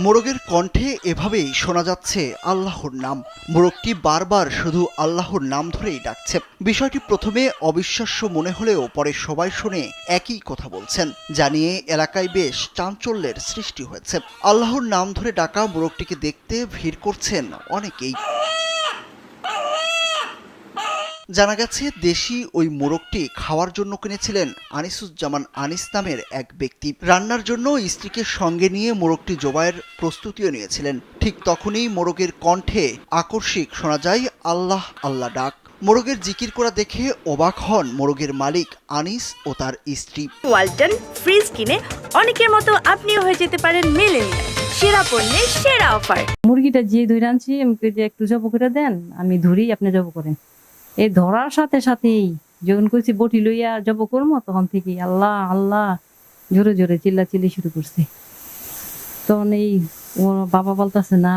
মোরগের কণ্ঠে এভাবেই শোনা যাচ্ছে আল্লাহর নাম। মোরগটি বারবার শুধু আল্লাহর নাম ধরেই ডাকছে। বিষয়টি প্রথমে অবিশ্বাস্য মনে হলেও পরে সবাই শুনে একই কথা বলছেন, জানিয়ে এলাকায় বেশ চাঞ্চল্যের সৃষ্টি হয়েছে। আল্লাহর নাম ধরে ডাকা মোরগটিকে দেখতে ভিড় করছেন অনেকেই। জানা গেছে, দেশি ওই মোরগটি খাওয়ার জন্য কিনেছিলেন আনিসুজ্জামান আনিস নামের এক ব্যক্তি। রান্নার জন্য স্ত্রীকে সঙ্গে নিয়ে মোরগটি জবাইয়ের প্রস্তুতিও নিয়েছিলেন। ঠিক তখনই মোরগের কণ্ঠে আকস্মিক শোনা যায় আল্লাহ আল্লাহ ডাক। মোরগের জিকির করা দেখে অবাক হন মোরগের মালিক আনিস ও তার স্ত্রী। ওয়ালটন ফ্রিজ কিনে অনেকের মতো আপনিও হয়ে যেতে পারেন মিলেনিয়াল। সেরা পণ্যের সেরা অফার। মুরগিটা যে ধরে আনছি, আমাকে যে একটু জব করে দেন, আমি ধরি, আপনি জব করেন। এই ধরার সাথে সাথেই যখন কইছি বটি লইয়া জব করবো, তখন থেকে আল্লাহ আল্লাহ জোরে জোরে চিল্লাচিল্লি শুরু করছে। তখন এই ও বাবা বলতেছে, না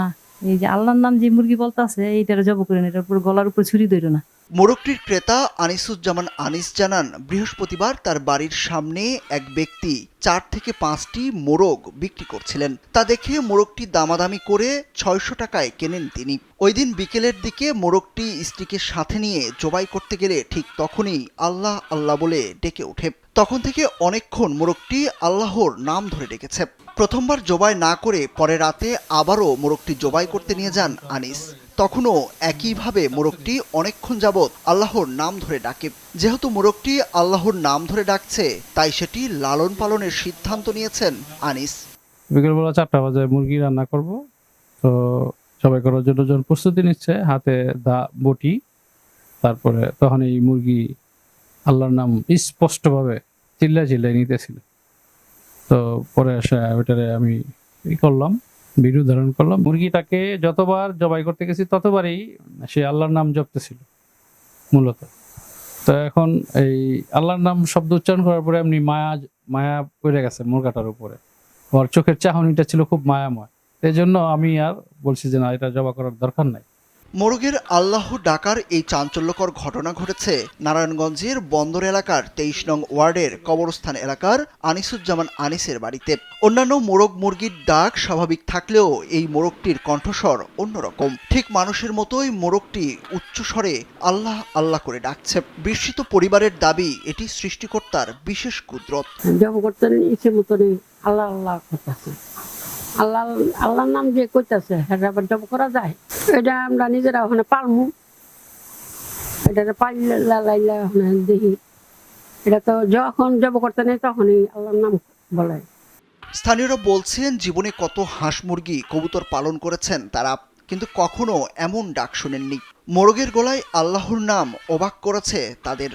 এই যে আল্লাহর নাম যে মুরগি বলতেছে এইটার জব করেন, এটার উপর গলার উপর ছুরি ধরো না। মোরগটির ক্রেতা আনিসুজ্জামান আনিস জানান, বৃহস্পতিবার তার বাড়ির সামনে এক ব্যক্তি 4 থেকে 5টি মোরগ বিক্রি করছিলেন। তা দেখে মোরগটি দামাদামি করে 600 টাকায় কেনেন তিনি। ওই দিন বিকেলের দিকে মোরগটি স্ত্রীকে সাথে নিয়ে জবাই করতে গেলে ঠিক তখনই আল্লাহ আল্লাহ বলে ডেকে ওঠে। তখন থেকে অনেকক্ষণ মোরগটি আল্লাহর নাম ধরে ডেকেছে। প্রথমবার জবাই না করে পরে রাতে আবারও মোরগটি জবাই করতে নিয়ে যান আনিস। তখনও একইভাবে মোরগটি অনেকক্ষণ যাবৎ আল্লাহর নাম ধরে ডাকে। যেহেতু মোরগটি আল্লাহর নাম ধরে ডাকছে, তাই সেটি লালন পালনের সিদ্ধান্ত নিয়েছেন আনিস। বিকেলবেলা 4টা বাজে মুরগি রান্না করব, তো সবাই করার জন্য যখন প্রস্তুতি নিচ্ছে, হাতে বটি, তারপরে তখন এই মুরগি আল্লাহর নাম স্পষ্টভাবে চিল্লাই নিতেছিল। তো পরে এসে ওইটারে আমি করলাম, ভিডিও ধারণ করলাম। মুরগিটাকে যতবার জবাই করতে গেছি ততবারই সে আল্লাহর নাম জপতেছিল মূলত। তো এখন এই আল্লাহর নাম শব্দ উচ্চারণ করার পরে এমনি মায়া পড়ে গেছে মুরগাটার উপরে। ওর চোখের চাহনিটা ছিল খুব মায়াময়। এই জন্য আমি আর বলছি যে না, এটা জবা করার দরকার নাই। মোরগের আল্লাহ ডাকার এই চাঞ্চল্যকর ঘটনা ঘটেছে নারায়ণগঞ্জের বন্দর এলাকার 23 নং ওয়ার্ডের কবরস্থান এলাকার আনিসুজ্জামান আনিসের বাড়িতে। অন্যান্য মোরগ মুরগির ডাক স্বাভাবিক থাকলেও এই মোরগটির কণ্ঠস্বর অন্যরকম। ঠিক মানুষের মতোই মোরগটি উচ্চস্বরে আল্লাহ আল্লাহ করে ডাকছে। বিস্মিত পরিবারের দাবি, এটি সৃষ্টিকর্তার বিশেষ কুদরত। জব করতে ইচ্ছে মতনই আল্লাহ আল্লাহ করতেছে। আল্লাহ আল্লাহর নাম যে কইতাছে সেটা আবার জব করা যায়। এটা আমরা নিজেরা ওখানে পালমু, এটা পাইলে লাইলা ওখানে দেখি। এটা তো যখন জব করতে নেই তখনই আল্লাহর নাম বলে। স্থানীয়রা বলছেন, জীবনে কত হাঁস মুরগি কবুতর পালন করেছেন তারা, কিন্তু কখনো এমন ডাক শোনেননি। মোরগের গলায় আল্লাহর নাম অবাক করেছে তাদের।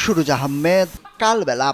সুরুজ আহমেদ, কালবেলা।